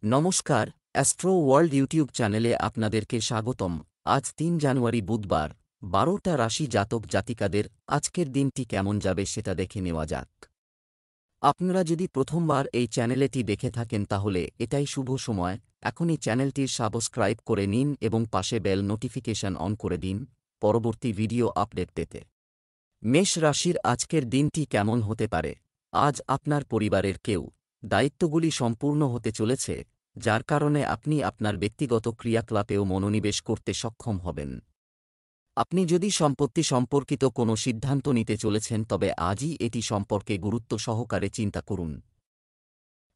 নমস্কার, astro world YouTube চ্যানেলে আপনাদেরকে স্বাগতম। আজ ৩ জানুয়ারি বুধবার, ১২টা রাশি জাতক জাতিকাদের আজকের দিনটি কেমন যাবে সেটা দেখে নেওয়া যাক। আপনারা যদি প্রথমবার এই চ্যানেলটি দেখে থাকেন তাহলে এটাই শুভ সময়। এখনই চ্যানেলটির সাবস্ক্রাইব করে নিন এবং পাশে বেল নোটিফিকেশন অন করে দিন পরবর্তী ভিডিও আপডেট পেতে। মেষ রাশির আজকের দিনটি কেমন হতে পারে? আজ আপনার পরিবারের কেউ দায়িত্বগুলি সম্পূর্ণ হতে চলেছে, যার কারণে আপনি আপনার ব্যক্তিগত ক্রিয়াকলাপেও মনোনিবেশ করতে সক্ষম হবেন। আপনি যদি সম্পত্তি সম্পর্কিত কোনো সিদ্ধান্ত নিতে চলেছেন তবে আজই এটি সম্পর্কে গুরুত্ব সহকারে চিন্তা করুন।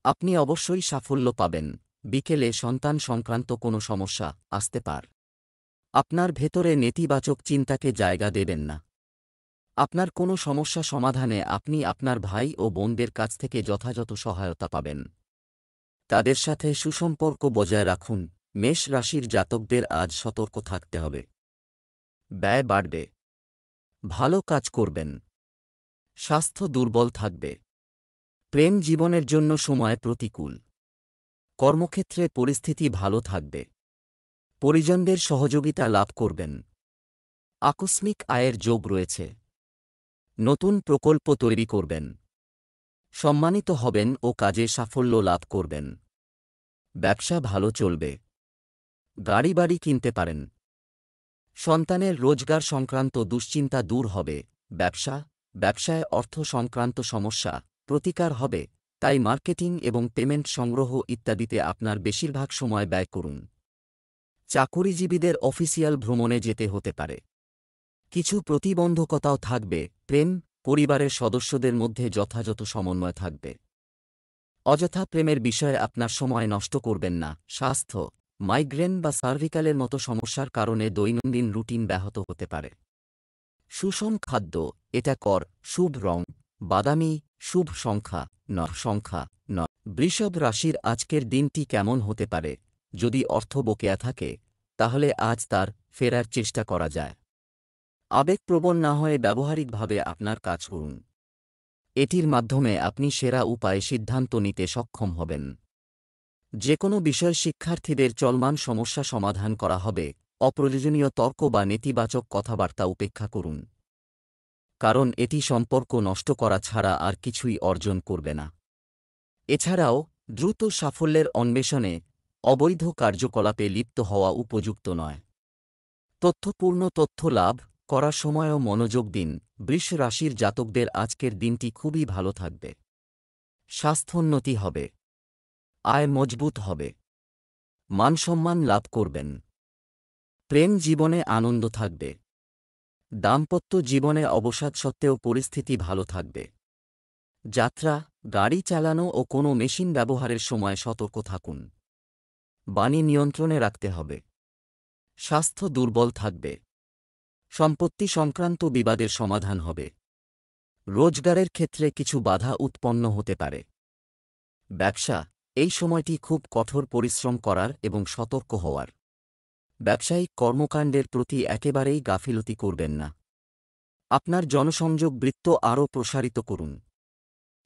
আপনি অবশ্যই সাফল্য পাবেন। বিকেলে সন্তান সংক্রান্ত কোনো সমস্যা আসতে পারে। আপনার ভেতরে নেতিবাচক চিন্তাকে জায়গা দেবেন না। আপনার কোনো সমস্যা সমাধানে আপনি আপনার ভাই ও বোনদের কাছ থেকে যথাযথ সহায়তা পাবেন। তাদের সাথে সুসম্পর্ক বজায় রাখুন। মেষ রাশির জাতকদের আজ সতর্ক থাকতে হবে। ব্যয় বাড়বে। ভালো কাজ করবেন। স্বাস্থ্য দুর্বল থাকবে। প্রেম জীবনের জন্য সময় প্রতিকূল। কর্মক্ষেত্রে পরিস্থিতি ভালো থাকবে। পরিজনদের সহযোগিতা লাভ করবেন। আকস্মিক আয়ের যোগ রয়েছে। নতুন প্রকল্প তৈরি করবেন। সম্মানিত হবেন ও কাজে সাফল্য লাভ করবেন। ব্যবসা ভালো চলবে। গাড়ি বাড়ি কিনতে পারেন। সন্তানের রোজগার সংক্রান্ত দুশ্চিন্তা দূর হবে। ব্যবসায় অর্থ সংক্রান্ত সমস্যা প্রতিকার হবে, তাই মার্কেটিং এবং পেমেন্ট সংগ্রহ ইত্যাদিতে আপনার বেশিরভাগ সময় ব্যয় করুন। চাকুরিজীবীদের অফিসিয়াল ভ্রমণে যেতে হতে পারে। কিছু প্রতিবন্ধকতাও থাকবে। প্রেম, পরিবারের সদস্যদের মধ্যে যথাযথ সমন্বয় থাকবে। অযথা প্রেমের বিষয়ে আপনার সময় নষ্ট করবেন না। স্বাস্থ্য, মাইগ্রেন বা সার্ভিক্যালের মতো সমস্যার কারণে দৈনন্দিন রুটিন ব্যাহত হতে পারে। সুষম খাদ্য, এটা কর। শুভ রং বাদামি। শুভ সংখ্যা ৯। বৃষভ রাশির আজকের দিনটি কেমন হতে পারে? যদি অর্থ বকেয়া থাকে তাহলে আজ তার ফেরার চেষ্টা করা যায়। আবেগপ্রবণ না হয়ে ব্যবহারিকভাবে আপনার কাজ করুন। এটির মাধ্যমে আপনি সেরা উপায়ে সিদ্ধান্ত নিতে সক্ষম হবেন। যে কোনো বিষয় শিক্ষার্থীদের চলমান সমস্যা সমাধান করা হবে। অপ্রয়োজনীয় তর্ক বা নেতিবাচক কথাবার্তা উপেক্ষা করুন, কারণ এটি সম্পর্ক নষ্ট করা ছাড়া আর কিছুই অর্জন করবে না। এছাড়াও দ্রুত সাফল্যের অন্বেষণে অবৈধ কার্যকলাপে লিপ্ত হওয়া উপযুক্ত নয়। তথ্যপূর্ণ তথ্য লাভ করার সময়ও মনোযোগ দিন। বৃষ রাশির জাতকদের আজকের দিনটি খুবই ভালো থাকবে। স্বাস্থ্যোন্নতি হবে। আয় মজবুত হবে। মানসম্মান লাভ করবেন। প্রেম জীবনে আনন্দ থাকবে। দাম্পত্য জীবনে অবসাদ সত্ত্বেও পরিস্থিতি ভালো থাকবে। যাত্রা, গাড়ি চালানো ও কোনো মেশিন ব্যবহারের সময় সতর্ক থাকুন। বাণী নিয়ন্ত্রণে রাখতে হবে। স্বাস্থ্য দুর্বল থাকবে। সম্পত্তি সংক্রান্ত বিবাদের সমাধান হবে। রোজগারের ক্ষেত্রে কিছু বাধা উৎপন্ন হতে পারে। ব্যবসা, এই সময়টি খুব কঠোর পরিশ্রম করার এবং সতর্ক হওয়ার। ব্যবসায়িক কর্মকাণ্ডের প্রতি একেবারেই গাফিলতি করবেন না। আপনার জনসংযোগ বৃত্ত আরও প্রসারিত করুন।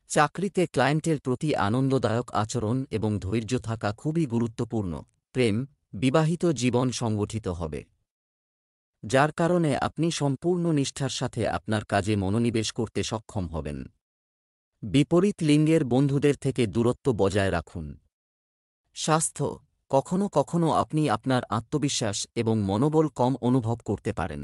চাকরিতে ক্লায়েন্টের প্রতি আনন্দদায়ক আচরণ এবং ধৈর্য থাকা খুবই গুরুত্বপূর্ণ। প্রেম, বিবাহিত জীবন সংগঠিত হবে, যার কারণে আপনি সম্পূর্ণ নিষ্ঠার সাথে আপনার কাজে মনোনিবেশ করতে সক্ষম হবেন। বিপরীত লিঙ্গের বন্ধুদের থেকে দূরত্ব বজায় রাখুন। স্বাস্থ্য, কখনো কখনো আপনি আপনার আত্মবিশ্বাস এবং মনোবল কম অনুভব করতে পারেন।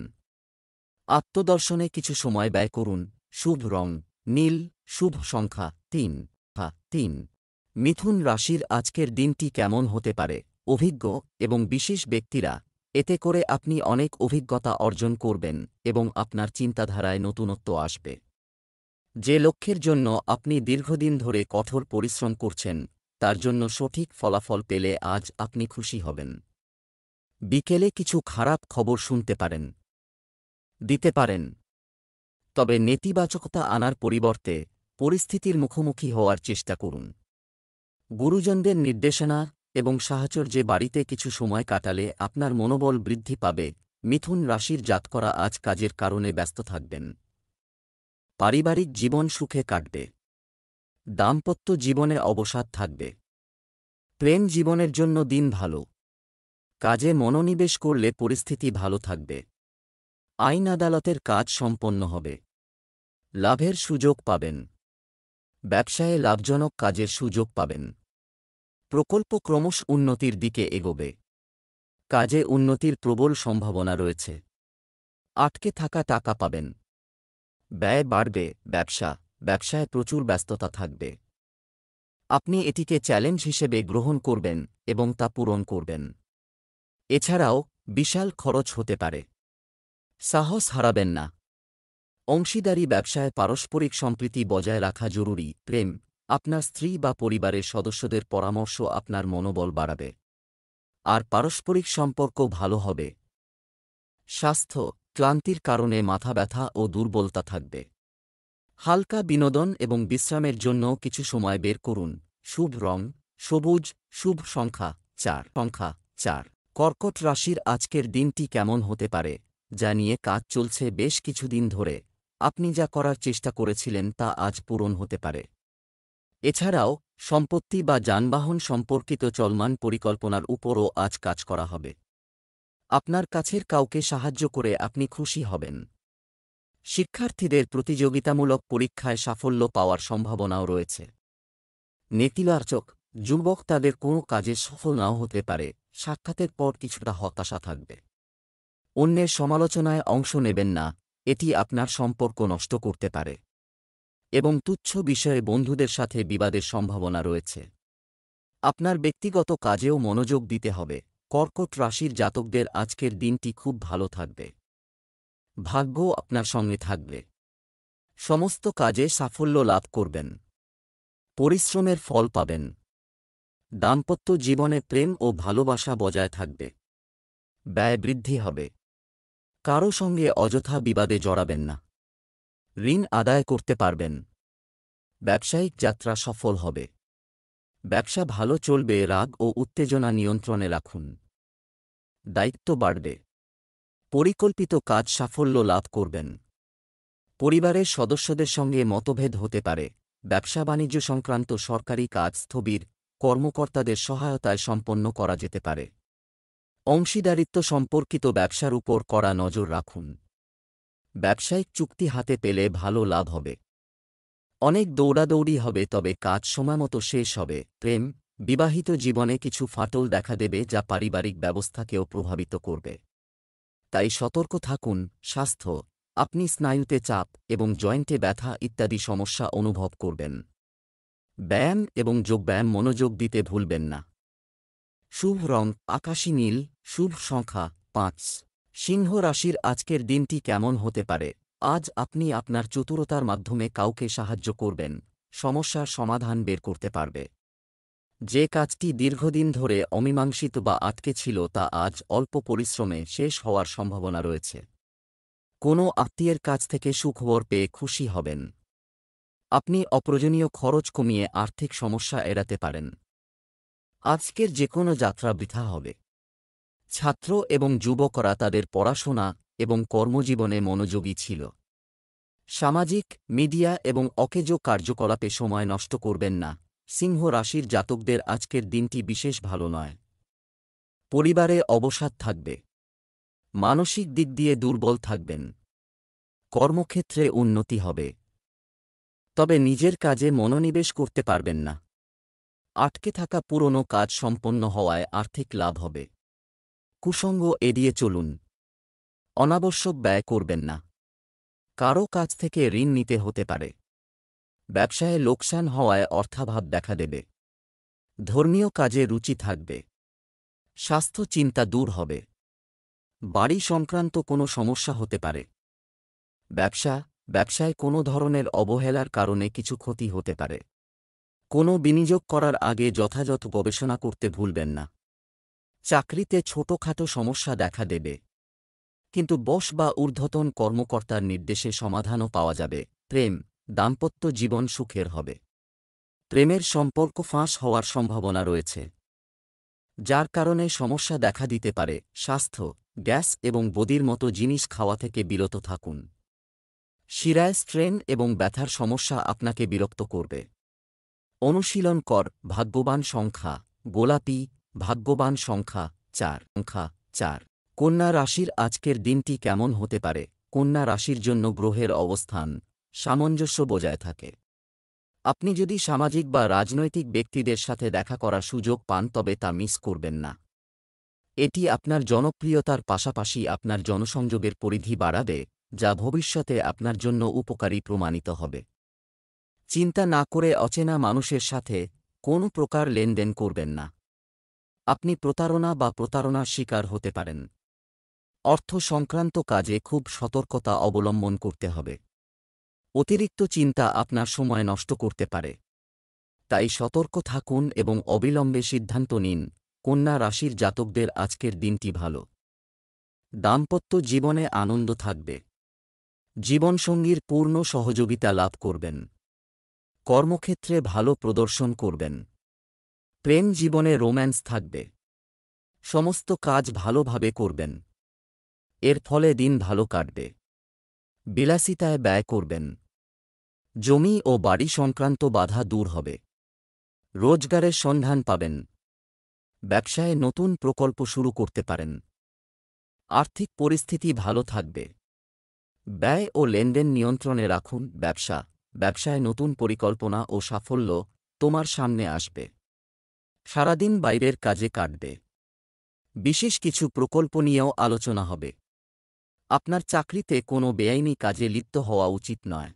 আত্মদর্শনে কিছু সময় ব্যয় করুন। শুভ রং নীল। শুভ সংখ্যা ৩। মিথুন রাশির আজকের দিনটি কেমন হতে পারে? অভিজ্ঞ এবং বিশেষ ব্যক্তিরা, এতে করে আপনি অনেক অভিজ্ঞতা অর্জন করবেন এবং আপনার চিন্তাধারায় নতুনত্ব আসবে। যে লক্ষ্যের জন্য আপনি দীর্ঘদিন ধরে কঠোর পরিশ্রম করছেন তার জন্য সঠিক ফলাফল পেলে আজ আপনি খুশি হবেন। বিকেলে কিছু খারাপ খবর শুনতে দিতে পারেন, তবে নেতিবাচকতা আনার পরিবর্তে পরিস্থিতির মুখোমুখি হওয়ার চেষ্টা করুন। গুরুজনদের নির্দেশনা এবং সাহচর্যে বাড়িতে কিছু সময় কাটালে আপনার মনোবল বৃদ্ধি পাবে। মিথুন রাশির জাতকরা আজ কাজের কারণে ব্যস্ত থাকবেন। পারিবারিক জীবন সুখে কাটবে। দাম্পত্য জীবনে অবসাদ থাকবে। প্রেম জীবনের জন্য দিন ভালো। কাজে মনোনিবেশ করলে পরিস্থিতি ভালো থাকবে। আইন আদালতের কাজ সম্পন্ন হবে। লাভের সুযোগ পাবেন। ব্যবসায়ে লাভজনক কাজের সুযোগ পাবেন। প্রকল্প ক্রমশ উন্নতির দিকে এগোবে। কাজে উন্নতির প্রবল সম্ভাবনা রয়েছে। আটকে থাকা টাকা পাবেন। ব্যয় বাড়বে। ব্যবসায় প্রচুর ব্যস্ততা থাকবে। আপনি এটিকে চ্যালেঞ্জ হিসেবে গ্রহণ করবেন এবং তা পূরণ করবেন। এছাড়াও বিশাল খরচ হতে পারে। সাহস হারাবেন না। অংশীদারি ব্যবসায় পারস্পরিক সম্প্রীতি বজায় রাখা জরুরি। প্রেম, আপনার স্ত্রী বা পরিবারের সদস্যদের পরামর্শ আপনার মনোবল বাড়াবে। আর পারস্পরিক সম্পর্ক ভালো হবে। স্বাস্থ্য, ক্লান্তির কারণে মাথা ব্যথা ও দুর্বলতা থাকবে। হালকা বিনোদন এবং বিশ্রামের জন্য কিছু সময় বের করুন। শুভ রং সবুজ। শুভ সংখ্যা 4। কর্কট রাশির আজকের দিনটি কেমন হতে পারে, যা নিয়ে কাজ চলছে বেশ কিছুদিন ধরে। আপনি যা করার চেষ্টা করেছিলেন তা আজ পূরণ হতে পারে। এছাড়াও সম্পত্তি বা যানবাহন সম্পর্কিত চলমান পরিকল্পনার উপরও আজ কাজ করা হবে। আপনার কাছের কাউকে সাহায্য করে আপনি খুশি হবেন। শিক্ষার্থীদের প্রতিযোগিতামূলক পরীক্ষায় সাফল্য পাওয়ার সম্ভাবনাও রয়েছে। নেতিবাচক যুবক তাদের কোনো কাজে সফল নাও হতে পারে। সাক্ষাতের পর কিছুটা হতাশা থাকবে। অন্যের সমালোচনায় অংশ নেবেন না, এটি আপনার সম্পর্ক নষ্ট করতে পারে। এবং তুচ্ছ বিষয়ে বন্ধুদের সাথে বিবাদের সম্ভাবনা রয়েছে। আপনার ব্যক্তিগত কাজেও মনোযোগ দিতে হবে। কর্কট রাশির জাতকদের আজকের দিনটি খুব ভালো থাকবে। ভাগ্য আপনার সঙ্গে থাকবে। সমস্ত কাজে সাফল্য লাভ করবেন। পরিশ্রমের ফল পাবেন। দাম্পত্য জীবনে প্রেম ও ভালোবাসা বজায় থাকবে। ব্যয় বৃদ্ধি হবে। কারও সঙ্গে অযথা বিবাদে জড়াবেন না। ঋণ আদায় করতে পারবেন। ব্যবসায়িক যাত্রা সফল হবে। ব্যবসা ভালো চলবে। রাগ ও উত্তেজনা নিয়ন্ত্রণে রাখুন। দায়িত্ব বাড়বে। পরিকল্পিত কাজ সাফল্য লাভ করবেন। পরিবারের সদস্যদের সঙ্গে মতভেদ হতে পারে। ব্যবসা বাণিজ্য সংক্রান্ত সরকারি কাজ স্থবির। কর্মকর্তাদের সহায়তায় সম্পন্ন করা যেতে পারে। অংশীদারিত্ব সম্পর্কিত ব্যবসার উপর কড়া নজর রাখুন। ব্যবসায়িক চুক্তি হাতে পেলে ভালো লাভ হবে। অনেক দৌড়াদৌড়ি হবে, তবে কাজ সময়মতো শেষ হবে। প্রেম, বিবাহিত জীবনে কিছু ফাটল দেখা দেবে যা পারিবারিক ব্যবস্থাকেও প্রভাবিত করবে। তাই সতর্ক থাকুন। স্বাস্থ্য, আপনি স্নায়ুতে চাপ এবং জয়েন্টে ব্যথা ইত্যাদি সমস্যা অনুভব করবেন। ব্যায়াম এবং যোগব্যায়াম মনোযোগ দিতে ভুলবেন না। শুভ রং আকাশী নীল। শুভ সংখ্যা 5। সিংহ রাশির আজকের দিনটি কেমন হতে পারে। আজ আপনি আপনার চতুরতার মাধ্যমে কাউকে সাহায্য করবেন। সমস্যার সমাধান বের করতে পারবে। যে কাজটি দীর্ঘদিন ধরে অমীমাংসিত বা আটকে ছিল তা আজ অল্প পরিশ্রমে শেষ হওয়ার সম্ভাবনা রয়েছে। কোনো আত্মীয়ের কাছ থেকে সুখবর পেয়ে খুশি হবেন। আপনি অপ্রয়োজনীয় খরচ কমিয়ে আর্থিক সমস্যা এড়াতে পারেন। আজকের যে কোনো যাত্রা বৃথা হবে। ছাত্র এবং যুবকরা তাদের পড়াশোনা এবং কর্মজীবনে মনোযোগী ছিল। সামাজিক মিডিয়া এবং অকেজো কার্যকলাপে সময় নষ্ট করবেন না। সিংহ রাশির জাতকদের আজকের দিনটি বিশেষ ভালো নয়। পরিবারে অবসাদ থাকবে। মানসিক দিক দিয়ে দুর্বল থাকবেন। কর্মক্ষেত্রে উন্নতি হবে, তবে নিজের কাজে মনোনিবেশ করতে পারবেন না। আটকে থাকা পুরনো কাজ সম্পন্ন হওয়ায় আর্থিক লাভ হবে। কুসঙ্গ এড়িয়ে চলুন। অনাবশ্যক ব্যয় করবেন না। কারও কাছ থেকে ঋণ নিতে হতে পারে। ব্যবসায়ে লোকসান হওয়ায় অর্থাভাব দেখা দেবে। ধর্মীয় কাজে রুচি থাকবে। স্বাস্থ্য চিন্তা দূর হবে। বাড়ি সংক্রান্ত কোনো সমস্যা হতে পারে। ব্যবসায় কোনো ধরনের অবহেলার কারণে কিছু ক্ষতি হতে পারে। কোনো বিনিয়োগ করার আগে যথাযথ গবেষণা করতে ভুলবেন না। চাকরিতে ছোটখাটো সমস্যা দেখা দেবে, কিন্তু বস বা ঊর্ধ্বতন কর্মকর্তার নির্দেশে সমাধানও পাওয়া যাবে। প্রেম, দাম্পত্য জীবন সুখের হবে। প্রেমের সম্পর্ক ফাঁস হওয়ার সম্ভাবনা রয়েছে, যার কারণে সমস্যা দেখা দিতে পারে। স্বাস্থ্য, গ্যাস এবং বদির মতো জিনিস খাওয়া থেকে বিরত থাকুন। শিরায় স্ট্রেন এবং ব্যথার সমস্যা আপনাকে বিরক্ত করবে। অনুশীলন কর। ভাগ্যবান সংখ্যা গোলাপি, ভাগ্যবান সংখ্যা 4। কন্যা রাশির আজকের দিনটি কেমন হতে পারে? কন্যা রাশির জন্য গ্রহের অবস্থান সামঞ্জস্য বজায় থাকে। আপনি যদি সামাজিক বা রাজনৈতিক ব্যক্তিদের সাথে দেখা করার সুযোগ পান তবে তা মিস করবেন না। এটি আপনার জনপ্রিয়তার পাশাপাশি আপনার জনসংযোগের পরিধি বাড়াবে, যা ভবিষ্যতে আপনার জন্য উপকারী প্রমাণিত হবে। চিন্তা না করে অচেনা মানুষের সাথে কোনো প্রকার লেনদেন করবেন না। আপনি প্রতারণা বা প্রতারণার শিকার হতে পারেন। অর্থ সংক্রান্ত কাজে খুব সতর্কতা অবলম্বন করতে হবে। অতিরিক্ত চিন্তা আপনার সময় নষ্ট করতে পারে। তাই সতর্ক থাকুন এবং অবিলম্বে সিদ্ধান্ত নিন। কন্যা রাশির জাতকদের আজকের দিনটি ভালো। দাম্পত্য জীবনে আনন্দ থাকবে। জীবনসঙ্গীর পূর্ণ সহযোগিতা লাভ করবেন। কর্মক্ষেত্রে ভালো প্রদর্শন করবেন। প্রেম জীবনে রোম্যান্স থাকবে। সমস্ত কাজ ভালোভাবে করবেন। এর ফলে দিন ভালো কাটবে। বিলাসিতায় ব্যয় করবেন। জমি ও বাড়ি সংক্রান্ত বাধা দূর হবে। রোজগারের সন্ধান পাবেন। ব্যবসায় নতুন প্রকল্প শুরু করতে পারেন। আর্থিক পরিস্থিতি ভালো থাকবে। ব্যয় ও লেনদেন নিয়ন্ত্রণে রাখুন। ব্যবসায় নতুন পরিকল্পনা ও সাফল্য তোমার সামনে আসবে। সারাদিন বাইরের কাজে কাটবে। বিশেষ কিছু প্রকল্প নিয়েও আলোচনা হবে। আপনার চাকরিতে কোনো বেআইনি কাজে লিপ্ত হওয়া উচিত নয়,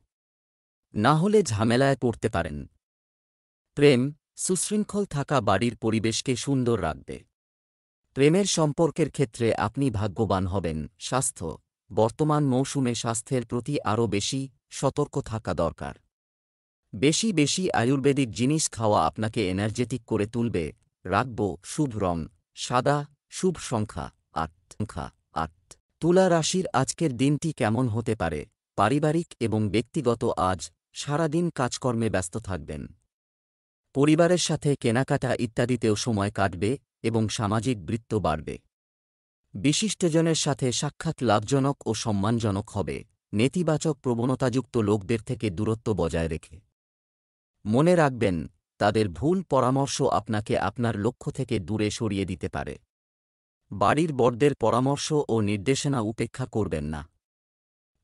না হলে ঝামেলায় পড়তে পারেন। প্রেম সুশৃঙ্খল থাকা বাড়ির পরিবেশকে সুন্দর রাখবে। প্রেমের সম্পর্কের ক্ষেত্রে আপনি ভাগ্যবান হবেন। স্বাস্থ্য বর্তমান মৌসুমে স্বাস্থ্যের প্রতি আরও বেশি সতর্ক থাকা দরকার। বেশি আয়ুর্বেদিক জিনিস খাওয়া আপনাকে এনার্জেটিক করে তুলবে। রাখব শুভ রং সাদা, শুভ সংখ্যা 8। তুলা রাশির আজকের দিনটি কেমন হতে পারে? পারিবারিক এবং ব্যক্তিগত আজ সারাদিন কাজকর্মে ব্যস্ত থাকবেন। পরিবারের সাথে কেনাকাটা ইত্যাদিতেও সময় কাটবে এবং সামাজিক বৃত্ত বাড়বে। বিশিষ্টজনের সাথে সাক্ষাৎ লাভজনক ও সম্মানজনক হবে। নেতিবাচক প্রবণতাযুক্ত লোকদের থেকে দূরত্ব বজায় রেখে মনে রাখবেন, তাদের ভুল পরামর্শ আপনাকে আপনার লক্ষ্য থেকে দূরে সরিয়ে দিতে পারে। বাড়ির বড়দের পরামর্শ ও নির্দেশনা উপেক্ষা করবেন না।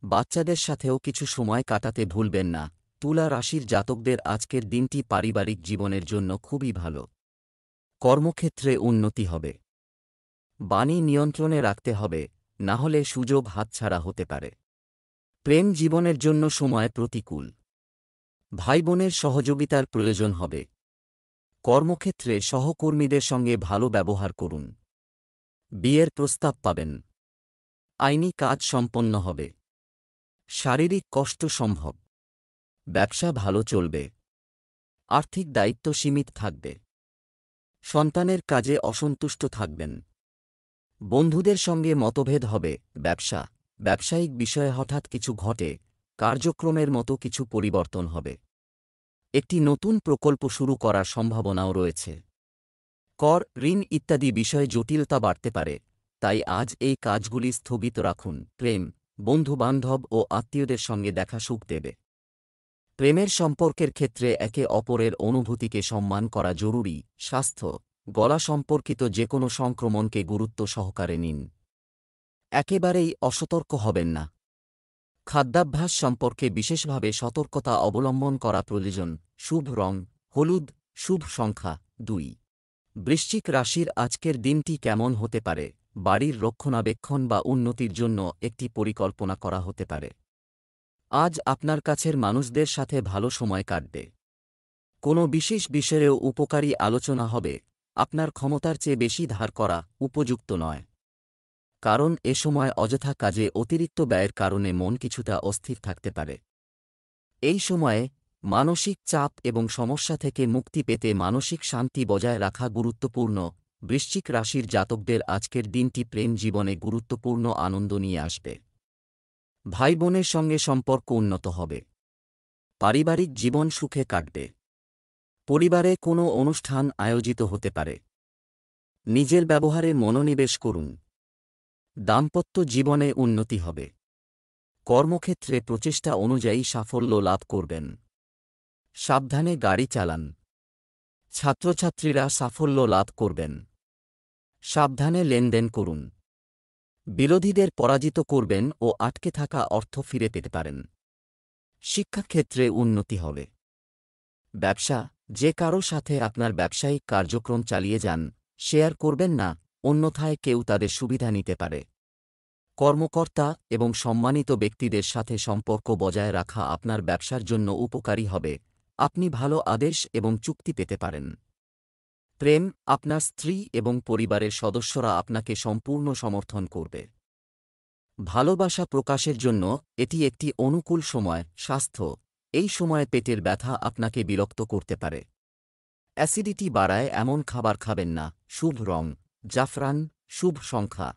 বাচ্চাদের সাথেও কিছু সময় কাটাতে ভুলবেন না। তুলা রাশির জাতকদের আজকের দিনটি পারিবারিক জীবনের জন্য খুবই ভালো। কর্মক্ষেত্রে উন্নতি হবে। বাণী নিয়ন্ত্রণে রাখতে হবে, না হলে সুযোগ হাতছাড়া হতে পারে। প্রেম জীবনের জন্য সময় প্রতিকূল। ভাইবোনের সহযোগিতার প্রয়োজন হবে। কর্মক্ষেত্রে সহকর্মীদের সঙ্গে ভালো ব্যবহার করুন। বিয়ের প্রস্তাব পাবেন। আইনি কাজ সম্পন্ন হবে। শারীরিক কষ্ট সম্ভব। ব্যবসা ভালো চলবে। আর্থিক দায়িত্ব সীমিত থাকবে। সন্তানের কাজে অসন্তুষ্ট থাকবেন। বন্ধুদের সঙ্গে মতভেদ হবে। ব্যবসায়িক বিষয়ে হঠাৎ কিছু ঘটে। কার্যক্রমের মতো কিছু পরিবর্তন হবে। একটি নতুন প্রকল্প শুরু করার সম্ভাবনাও রয়েছে। কর, ঋণ ইত্যাদি বিষয়ে জটিলতা বাড়তে পারে, তাই আজ এই কাজগুলি স্থগিত রাখুন। প্রেম বন্ধুবান্ধব ও আত্মীয়দের সঙ্গে দেখা সুখ দেবে। প্রেমের সম্পর্কের ক্ষেত্রে একে অপরের অনুভূতিকে সম্মান করা জরুরি। স্বাস্থ্য গলা সম্পর্কিত যে কোনো সংক্রমণকে গুরুত্ব সহকারে নিন। একেবারেই অসতর্ক হবেন না। খাদ্যাভ্যাস সম্পর্কে বিশেষভাবে সতর্কতা অবলম্বন করা প্রয়োজন। শুভ রং হলুদ, শুভ সংখ্যা 2। বৃশ্চিক রাশির আজকের দিনটি কেমন হতে পারে? বাড়ির রক্ষণাবেক্ষণ বা উন্নতির জন্য একটি পরিকল্পনা করা হতে পারে। আজ আপনার কাছের মানুষদের সাথে ভালো সময় কাটবে। কোনো বিশেষ বিষয়েও উপকারী আলোচনা হবে। আপনার ক্ষমতার চেয়ে বেশি ধার করা উপযুক্ত নয়, কারণ এ সময় অযথা কাজে অতিরিক্ত ব্যয়ের কারণে মন কিছুটা অস্থির থাকতে পারে। এই সময়ে মানসিক চাপ এবং সমস্যা থেকে মুক্তি পেতে মানসিক শান্তি বজায় রাখা গুরুত্বপূর্ণ। বৃশ্চিক রাশির জাতকদের আজকের দিনটি প্রেম জীবনে গুরুত্বপূর্ণ আনন্দ নিয়ে আসবে। ভাই বোনের সঙ্গে সম্পর্ক উন্নত হবে। পারিবারিক জীবন সুখে কাটবে। পরিবারে কোনো অনুষ্ঠান আয়োজিত হতে পারে। নিজের ব্যবহারে মনোনিবেশ করুন। দাম্পত্য জীবনে উন্নতি হবে। কর্মক্ষেত্রে প্রচেষ্টা অনুযায়ী সাফল্য লাভ করবেন। সাবধানে গাড়ি চালান। ছাত্রছাত্রীরা সাফল্য লাভ করবেন। সাবধানে লেনদেন করুন। বিরোধীদের পরাজিত করবেন ও আটকে থাকা অর্থ ফিরে পেতে পারেন। শিক্ষাক্ষেত্রে উন্নতি হবে। ব্যবসা, যে কারো সাথে আপনার ব্যবসায়িক কার্যক্রম চালিয়ে যান, শেয়ার করবেন না, অন্যথায় কেউ তাদের সুবিধা নিতে পারে। কর্মকর্তা এবং সম্মানিত ব্যক্তিদের সাথে সম্পর্ক বজায় রাখা আপনার ব্যবসার জন্য উপকারী হবে। আপনি ভালো আদেশ এবং চুক্তি পেতে পারেন। প্রেম, আপনার স্ত্রী এবং পরিবারের সদস্যরা আপনাকে সম্পূর্ণ সমর্থন করবে। ভালোবাসা প্রকাশের জন্য এটি একটি অনুকূল সময়। স্বাস্থ্য, এই সময়ে পেটের ব্যথা আপনাকে বিরক্ত করতে পারে। অ্যাসিডিটি বাড়ায় এমন খাবার খাবেন না। শুভ রং জাফরান। শুভ সংখ্যা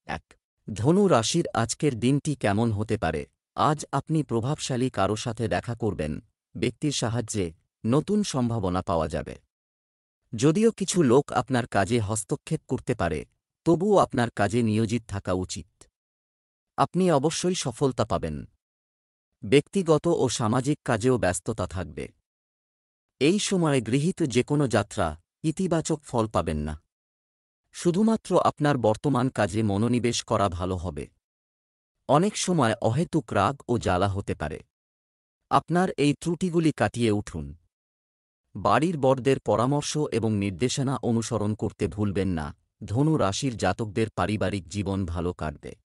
এক। ধনু রাশির আজকের দিনটি কেমন হতে পারে? আজ আপনি প্রভাবশালী কারো সাথে দেখা করবেন। ব্যক্তির সাহায্যে নতুন সম্ভাবনা পাওয়া যাবে। যদিও কিছু লোক আপনার কাজে হস্তক্ষেপ করতে পারে, তবুও আপনার কাজে নিয়োজিত থাকা উচিত। আপনি অবশ্যই সফলতা পাবেন। ব্যক্তিগত ও সামাজিক কাজেও ব্যস্ততা থাকবে। এই সময়ে গৃহীত যেকোনো যাত্রা ইতিবাচক ফল পাবেন না। শুধুমাত্র আপনার বর্তমান কাজে মনোনিবেশ করা ভালো হবে। অনেক সময় অহেতুক রাগ ও জ্বালা হতে পারে। আপনার এই ত্রুটিগুলি কাটিয়ে উঠুন। বাড়ির বড়দের পরামর্শ এবং নির্দেশনা অনুসরণ করতে ভুলবেন না। ধনু রাশির জাতকদের পারিবারিক জীবন ভালো কাটবে।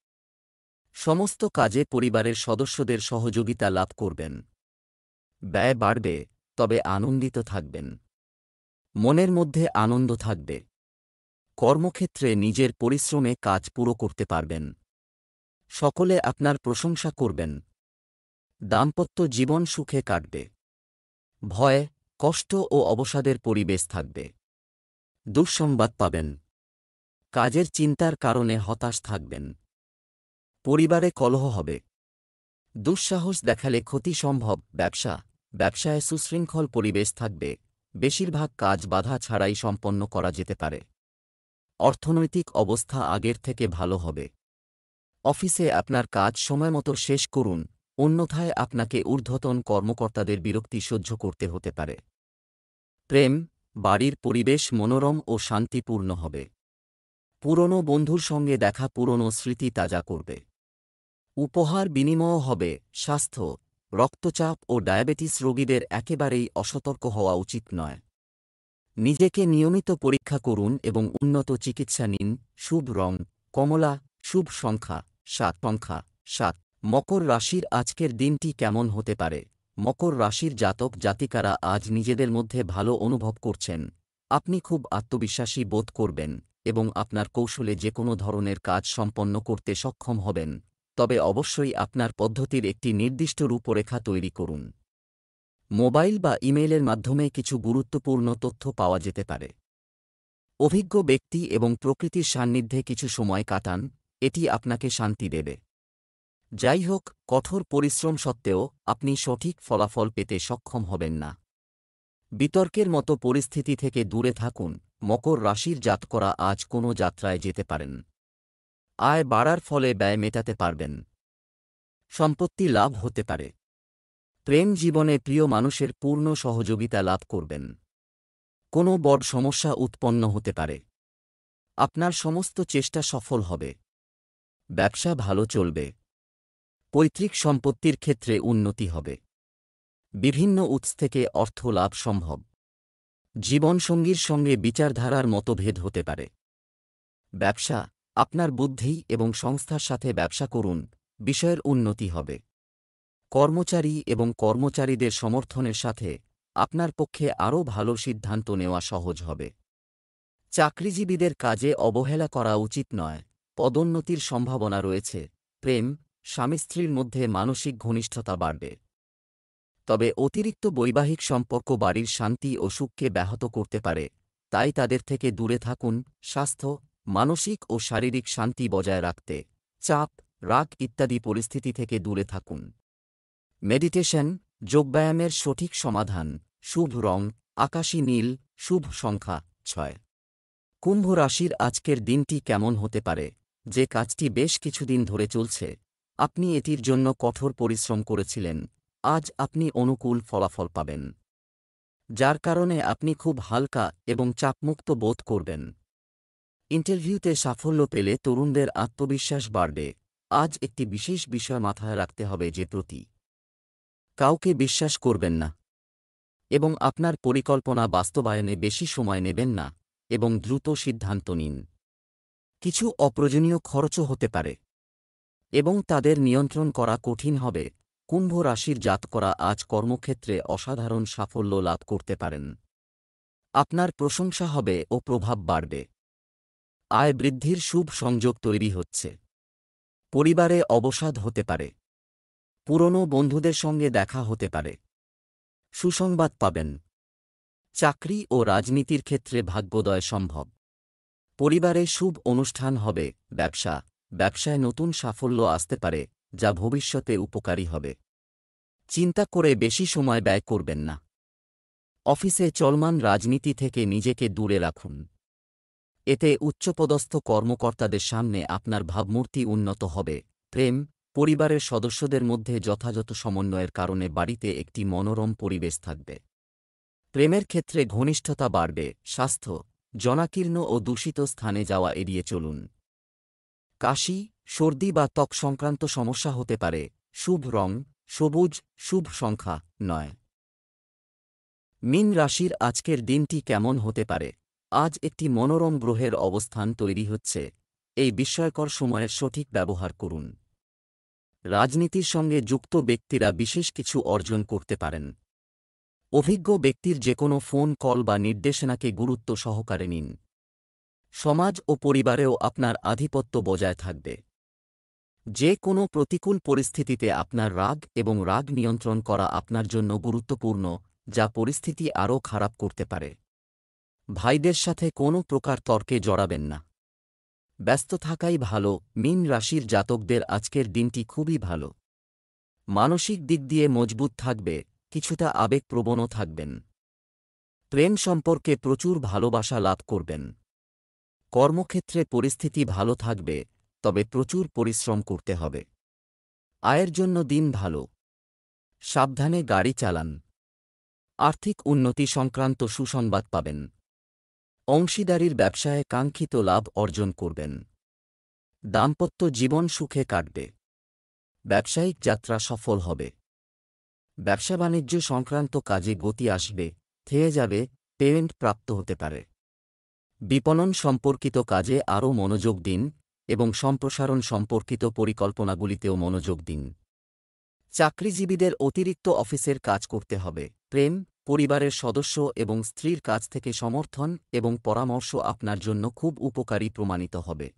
সমস্ত কাজে পরিবারের সদস্যদের সহযোগিতা লাভ করবেন। ব্যয় বাড়বে, তবে আনন্দিত থাকবেন। মনের মধ্যে আনন্দ থাকবে। কর্মক্ষেত্রে নিজের পরিশ্রমে কাজ পুরো করতে পারবেন। সকলে আপনার প্রশংসা করবেন। দাম্পত্য জীবন সুখে কাটবে। ভয়, কষ্ট ও অবসাদের পরিবেশ থাকবে। দুঃসংবাদ পাবেন। কাজের চিন্তার কারণে হতাশ থাকবেন। পরিবারে কলহ হবে। দুঃসাহস দেখালে ক্ষতি সম্ভব। ব্যবসায় সুশৃঙ্খল পরিবেশ থাকবে। বেশিরভাগ কাজ বাধা ছাড়াই সম্পন্ন করা যেতে পারে। অর্থনৈতিক অবস্থা আগের থেকে ভালো হবে। অফিসে আপনার কাজ সময়মতো শেষ করুন, অন্যথায় আপনাকে ঊর্ধ্বতন কর্মকর্তাদের বিরক্তি সহ্য করতে হতে পারে। প্রেম, বাড়ির পরিবেশ মনোরম ও শান্তিপূর্ণ হবে। পুরনো বন্ধুর সঙ্গে দেখা পুরনো স্মৃতি তাজা করবে। উপহার বিনিময় হবে। স্বাস্থ্য, রক্তচাপ ও ডায়াবেটিস রোগীদের একেবারেই অসতর্ক হওয়া উচিত নয়। নিজেকে নিয়মিত পরীক্ষা করুন এবং উন্নত চিকিৎসা নিন। শুভ রং কমলা। শুভ সংখ্যা সাত। মকর রাশির আজকের দিনটি কেমন হতে পারে? মকর রাশির জাতক জাতিকারা আজ নিজেদের মধ্যে ভালো অনুভব করছেন। আপনি খুব আত্মবিশ্বাসী বোধ করবেন এবং আপনার কৌশলে যে কোনো ধরনের কাজ সম্পন্ন করতে সক্ষম হবেন। তবে অবশ্যই আপনার পদ্ধতির একটি নির্দিষ্ট রূপরেখা তৈরি করুন। মোবাইল বা ইমেইলের মাধ্যমে কিছু গুরুত্বপূর্ণ তথ্য পাওয়া যেতে পারে। অভিজ্ঞ ব্যক্তি এবং প্রকৃতির সান্নিধ্যে কিছু সময় কাটান, এটি আপনাকে শান্তি দেবে। যাই হোক, কঠোর পরিশ্রম সত্ত্বেও আপনি সঠিক ফলাফল পেতে সক্ষম হবেন না। বিতর্কের মতো পরিস্থিতি থেকে দূরে থাকুন। মকর রাশির জাতকরা আজ কোনো যাত্রায় যেতে পারেন। আয় বাড়ার ফলে ব্যয় মেটাতে পারবেন। সম্পত্তি লাভ হতে পারে। প্রেম জীবনে প্রিয় মানুষের পূর্ণ সহযোগিতা লাভ করবেন। কোনো বড় সমস্যা উৎপন্ন হতে পারে। আপনার সমস্ত চেষ্টা সফল হবে। ব্যবসা ভালো চলবে। পৈতৃক সম্পত্তির ক্ষেত্রে উন্নতি হবে। বিভিন্ন উৎস থেকে অর্থ লাভ সম্ভব। জীবনসঙ্গীর সঙ্গে বিচারধারার মতভেদ হতে পারে। ব্যবসা, আপনার বুদ্ধি এবং সংস্থার সাথে ব্যবসা করুন, বিষয়ের উন্নতি হবে। কর্মচারী এবং কর্মচারীদের সমর্থনের সাথে আপনার পক্ষে আরও ভালো সিদ্ধান্ত নেওয়া সহজ হবে। চাকরিজীবীদের কাজে অবহেলা করা উচিত নয়। পদোন্নতির সম্ভাবনা রয়েছে। প্রেম, স্বামী স্ত্রীর মধ্যে মানসিক ঘনিষ্ঠতা বাড়বে। তবে অতিরিক্ত বৈবাহিক সম্পর্ক বাড়ির শান্তি ও সুখকে ব্যাহত করতে পারে, তাই তাদের থেকে দূরে থাকুন। স্বাস্থ্য, মানসিক ও শারীরিক শান্তি বজায় রাখতে চাপ, রাগ ইত্যাদি পরিস্থিতি থেকে দূরে থাকুন। মেডিটেশন, যোগব্যায়ামের সঠিক সমাধান। শুভ রং আকাশী নীল। শুভ সংখ্যা 6। কুম্ভ রাশির আজকের দিনটি কেমন হতে পারে? যে কাজটি বেশ কিছুদিন ধরে চলছে, আপনি এটির জন্য কঠোর পরিশ্রম করেছিলেন, আজ আপনি অনুকূল ফলাফল পাবেন। যার কারণে আপনি খুব হালকা এবং চাপমুক্ত বোধ করবেন। ইন্টারভিউতে সাফল্য পেলে তরুণদের আত্মবিশ্বাস বাড়বে। আজ একটি বিশেষ বিষয় মাথায় রাখতে হবে যে কাউকে বিশ্বাস করবেন না এবং আপনার পরিকল্পনা বাস্তবায়নে বেশি সময় নেবেন না এবং দ্রুত সিদ্ধান্ত নিন। কিছু অপ্রয়োজনীয় খরচও হতে পারে এবং তাদের নিয়ন্ত্রণ করা কঠিন হবে। কুম্ভ রাশির জাতকরা আজ কর্মক্ষেত্রে অসাধারণ সাফল্য লাভ করতে পারেন। আপনার প্রশংসা হবে ও প্রভাব বাড়বে। আয় বৃদ্ধির শুভ সংযোগ তৈরি হচ্ছে। পরিবারে অবসাদ হতে পারে। পুরনো বন্ধুদের সঙ্গে দেখা হতে পারে। সুসংবাদ পাবেন। চাকরি ও রাজনীতির ক্ষেত্রে ভাগ্যোদয় সম্ভব। পরিবারে শুভ অনুষ্ঠান হবে। ব্যবসায় নতুন সাফল্য আসতে পারে, যা ভবিষ্যতে উপকারী হবে। চিন্তা করে বেশি সময় ব্যয় করবেন না। অফিসে চলমান রাজনীতি থেকে নিজেকে দূরে রাখুন। এতে উচ্চপদস্থ কর্মকর্তাদের সামনে আপনার ভাবমূর্তি উন্নত হবে। পরিবারের সদস্যদের মধ্যে যথাযথ সমন্বয়ের কারণে বাড়িতে একটি মনোরম পরিবেশ থাকবে। প্রেমের ক্ষেত্রে ঘনিষ্ঠতা বাড়বে। স্বাস্থ্য, জনাকীর্ণ ও দূষিত স্থানে যাওয়া এড়িয়ে চলুন। কাশি, সর্দি বা ত্বক সংক্রান্ত সমস্যা হতে পারে। শুভ রং সবুজ, শুভ সংখ্যা 9। মীন রাশির আজকের দিনটি কেমন হতে পারে? আজ একটি মনোরম গ্রহের অবস্থান তৈরি হচ্ছে। এই বিস্ময়কর সময়ের সঠিক ব্যবহার করুন। রাজনীতির সঙ্গে যুক্ত ব্যক্তিরা বিশেষ কিছু অর্জন করতে পারেন। অভিজ্ঞ ব্যক্তির যেকোনো ফোন কল বা নির্দেশনাকে গুরুত্ব সহকারে নিন। সমাজ ও পরিবারেও আপনার আধিপত্য বজায় থাকবে। যে কোনো প্রতিকূল পরিস্থিতিতে আপনার রাগ নিয়ন্ত্রণ করা আপনার জন্য গুরুত্বপূর্ণ, যা পরিস্থিতি আরও খারাপ করতে পারে। ভাইদের সাথে কোনো প্রকার তর্কে জড়াবেন না। ব্যস্ত থাকাই ভালো। মীন রাশির জাতকদের আজকের দিনটি খুবই ভালো। মানসিক দিক দিয়ে মজবুত থাকবে, কিছুটা আবেগপ্রবণও থাকবেন। প্রেম সম্পর্কে প্রচুর ভালোবাসা লাভ করবেন। কর্মক্ষেত্রে পরিস্থিতি ভালো থাকবে, তবে প্রচুর পরিশ্রম করতে হবে। আয়ের জন্য দিন ভালো। সাবধানে গাড়ি চালান। আর্থিক উন্নতি সংক্রান্ত সুসংবাদ পাবেন। অংশীদারির ব্যবসায়ে কাঙ্ক্ষিত লাভ অর্জন করবেন। দাম্পত্য জীবন সুখে কাটবে। ব্যবসায়িক যাত্রা সফল হবে। ব্যবসা বাণিজ্য সংক্রান্ত কাজে গতি আসবে, থেমে যাবে, পেমেন্ট প্রাপ্ত হতে পারে। বিপণন সম্পর্কিত কাজে আরও মনোযোগ দিন এবং সম্প্রসারণ সম্পর্কিত পরিকল্পনাগুলিতেও মনোযোগ দিন। চাকরিজীবীদের অতিরিক্ত অফিসের কাজ করতে হবে। পরিবারের সদস্য এবং স্ত্রীর কাছ থেকে সমর্থন এবং পরামর্শ আপনার জন্য খুব উপকারী প্রমাণিত হবে।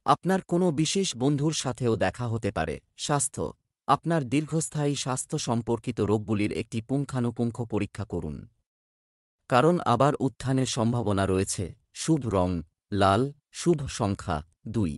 আপনার কোনো বিশেষ বন্ধুর সাথেও দেখা হতে পারে। স্বাস্থ্য, আপনার দীর্ঘস্থায়ী স্বাস্থ্য সম্পর্কিত রোগগুলির একটি পুঙ্খানুপুঙ্খ পরীক্ষা করুন, কারণ আবার উত্থানের সম্ভাবনা রয়েছে। শুভ রং লাল, শুভ সংখ্যা 2।